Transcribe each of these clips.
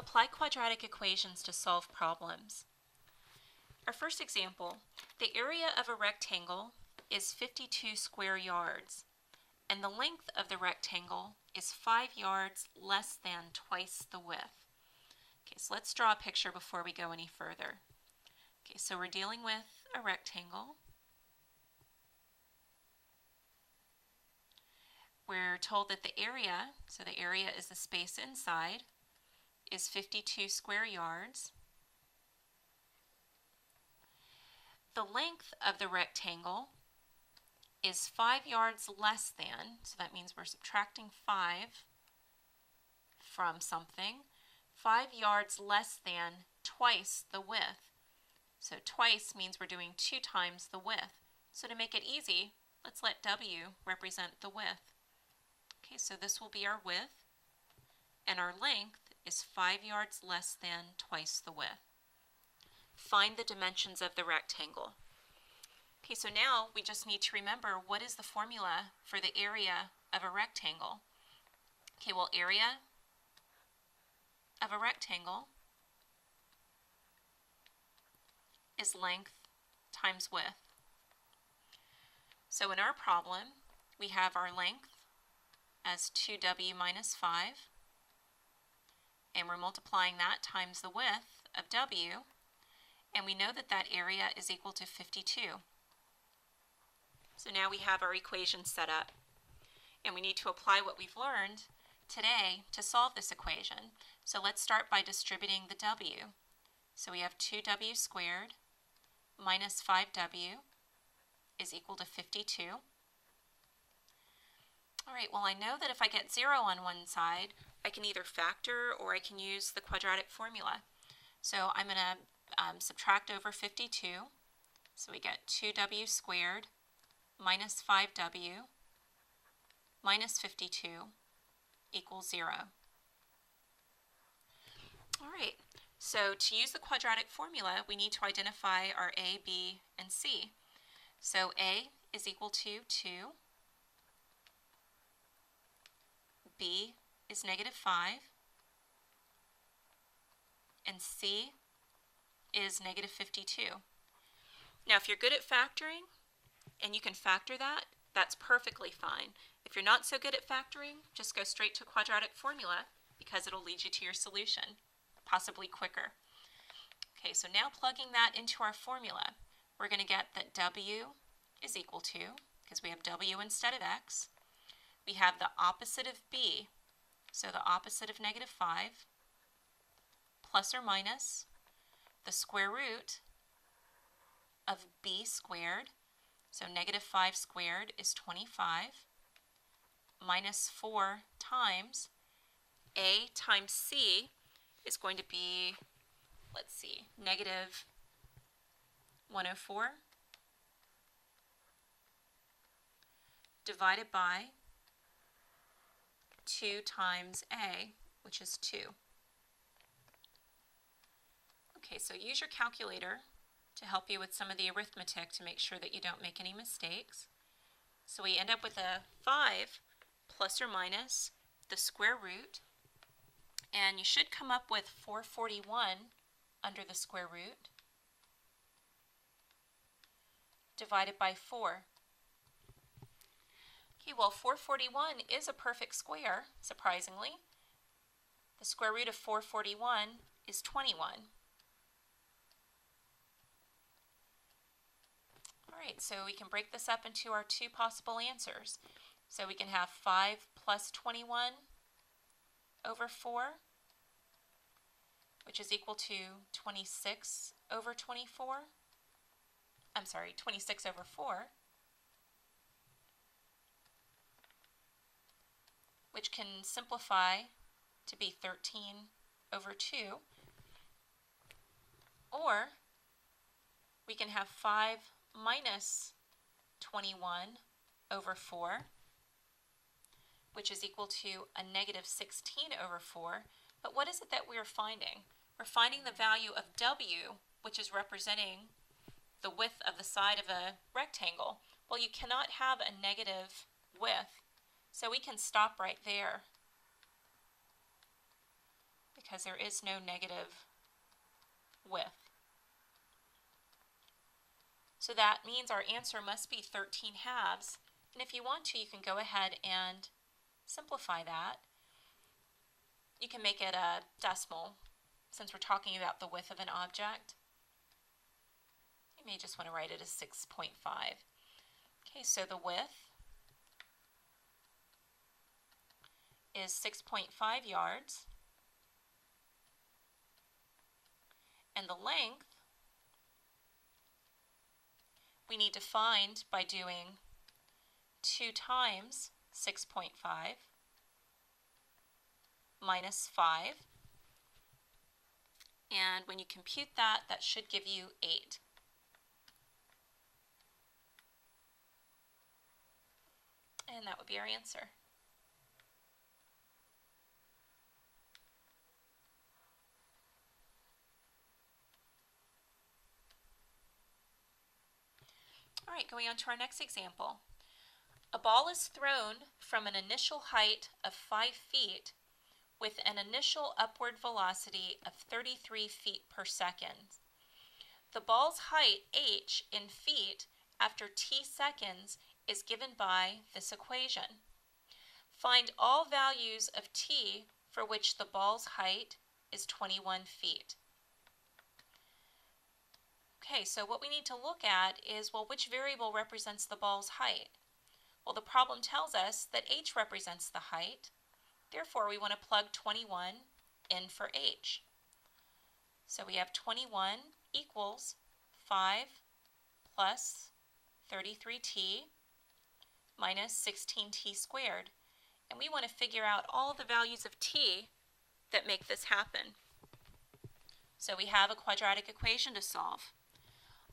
Apply quadratic equations to solve problems. Our first example, the area of a rectangle is 52 square yards, and the length of the rectangle is 5 yards less than twice the width. Okay, so let's draw a picture before we go any further. Okay, so we're dealing with a rectangle. We're told that the area, so the area is the space inside, is 52 square yards. The length of the rectangle is 5 yards less than, so that means we're subtracting 5 from something, 5 yards less than twice the width. So twice means we're doing 2 times the width. So to make it easy, let's let W represent the width. Okay, so this will be our width, and our length is 5 yards less than twice the width. Find the dimensions of the rectangle. Okay, so now we just need to remember what is the formula for the area of a rectangle. Okay, well, area of a rectangle is length times width. So in our problem, we have our length as 2W minus 5, and we're multiplying that times the width of W, and we know that that area is equal to 52. So now we have our equation set up, and we need to apply what we've learned today to solve this equation. So let's start by distributing the W. So we have 2W squared minus 5W is equal to 52. All right, well, I know that if I get 0 on one side, I can either factor or I can use the quadratic formula. So I'm going to subtract over 52. So we get 2W squared minus 5W minus 52 equals 0. All right, so to use the quadratic formula, we need to identify our A, B, and C. So A is equal to 2. B is negative 5, and C is negative 52. Now, if you're good at factoring and you can factor that, that's perfectly fine. If you're not so good at factoring, just go straight to quadratic formula because it'll lead you to your solution, possibly quicker. Okay, so now plugging that into our formula, we're going to get that W is equal to, because we have W instead of X, we have the opposite of B, so the opposite of negative 5, plus or minus the square root of B squared, so negative 5 squared is 25, minus 4 times A times C is going to be, let's see, negative 104 divided by 2 times A, which is 2. Okay, so use your calculator to help you with some of the arithmetic to make sure that you don't make any mistakes. So we end up with a 5 plus or minus the square root, and you should come up with 441 under the square root divided by 4. Okay, well, 441 is a perfect square, surprisingly. The square root of 441 is 21. All right, so we can break this up into our two possible answers. So we can have 5 plus 21 over 4, which is equal to 26 over 24. I'm sorry, 26 over 4. Which can simplify to be 13 over 2, or we can have 5 minus 21 over 4, which is equal to a negative 16 over 4. But what is it that we're finding? We're finding the value of W, which is representing the width of the side of a rectangle. Well, you cannot have a negative width, so we can stop right there because there is no negative width. So that means our answer must be 13/2. And if you want to, you can go ahead and simplify that. You can make it a decimal since we're talking about the width of an object. You may just want to write it as 6.5. Okay, so the width is 6.5 yards, and the length we need to find by doing 2 times 6.5 minus 5, and when you compute that, that should give you 8. And that would be our answer. All right, going on to our next example. A ball is thrown from an initial height of 5 feet with an initial upward velocity of 33 feet per second. The ball's height, h, in feet after t seconds is given by this equation. Find all values of t for which the ball's height is 21 feet. Okay, so what we need to look at is, well, which variable represents the ball's height? Well, the problem tells us that h represents the height. Therefore, we want to plug 21 in for h. So we have 21 equals 5 plus 33t minus 16t squared. And we want to figure out all the values of t that make this happen. So we have a quadratic equation to solve.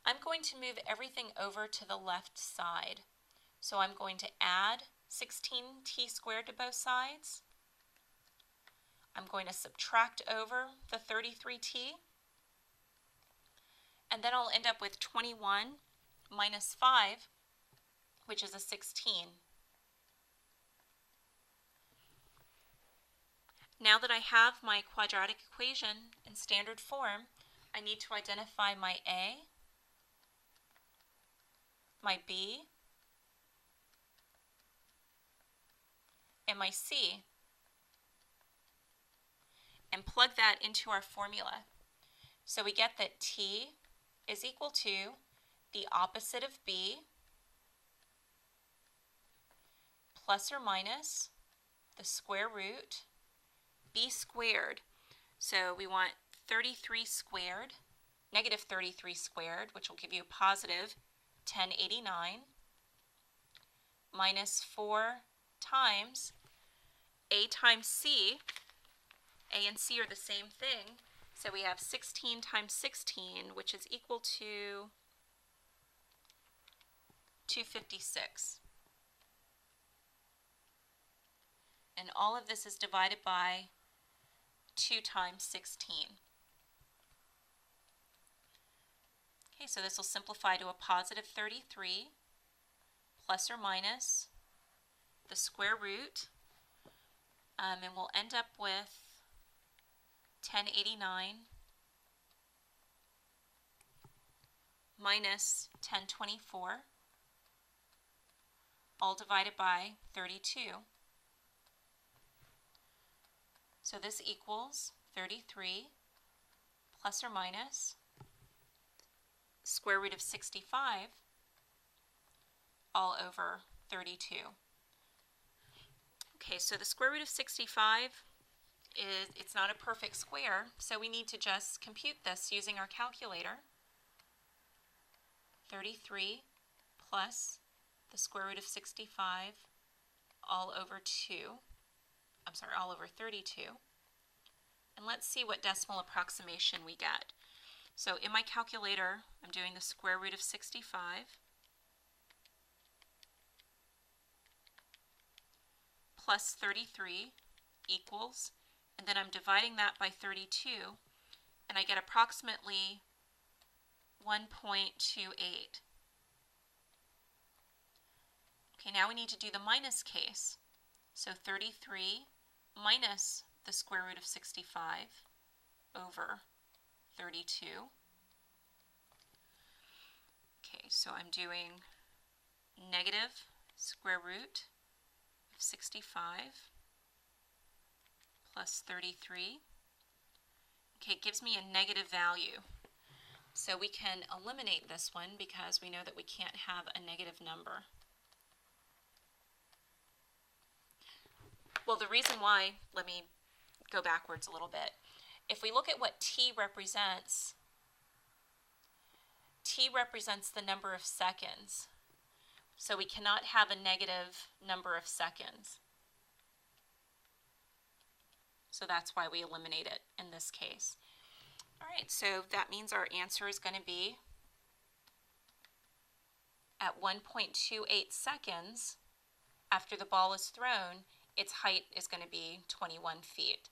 I'm going to move everything over to the left side. So I'm going to add 16t squared to both sides. I'm going to subtract over the 33t. And then I'll end up with 21 minus 5, which is a 16. Now that I have my quadratic equation in standard form, I need to identify my a, my b, and my c, and plug that into our formula. So we get that t is equal to the opposite of b plus or minus the square root b squared. So we want 33 squared, negative 33 squared, which will give you a positive 1089, minus 4 times a times c. A and c are the same thing. So we have 16 times 16, which is equal to 256. And all of this is divided by 2 times 16. Okay, so this will simplify to a positive 33 plus or minus the square root, and we'll end up with 1089 minus 1024, all divided by 32. So this equals 33 plus or minus square root of 65 all over 32. Okay, so the square root of 65 it's not a perfect square, so we need to just compute this using our calculator. 33 plus the square root of 65 all over 32. And let's see what decimal approximation we get. So in my calculator, I'm doing the square root of 65 plus 33 equals, and then I'm dividing that by 32, and I get approximately 1.28. Okay, now we need to do the minus case. So 33 minus the square root of 65 over 32. Okay, so I'm doing negative square root of 65 plus 33. Okay, it gives me a negative value. So we can eliminate this one because we know that we can't have a negative number. Well, the reason why, let me go backwards a little bit. If we look at what t represents the number of seconds. So we cannot have a negative number of seconds. So that's why we eliminate it in this case. All right, so that means our answer is going to be at 1.28 seconds after the ball is thrown, its height is going to be 21 feet.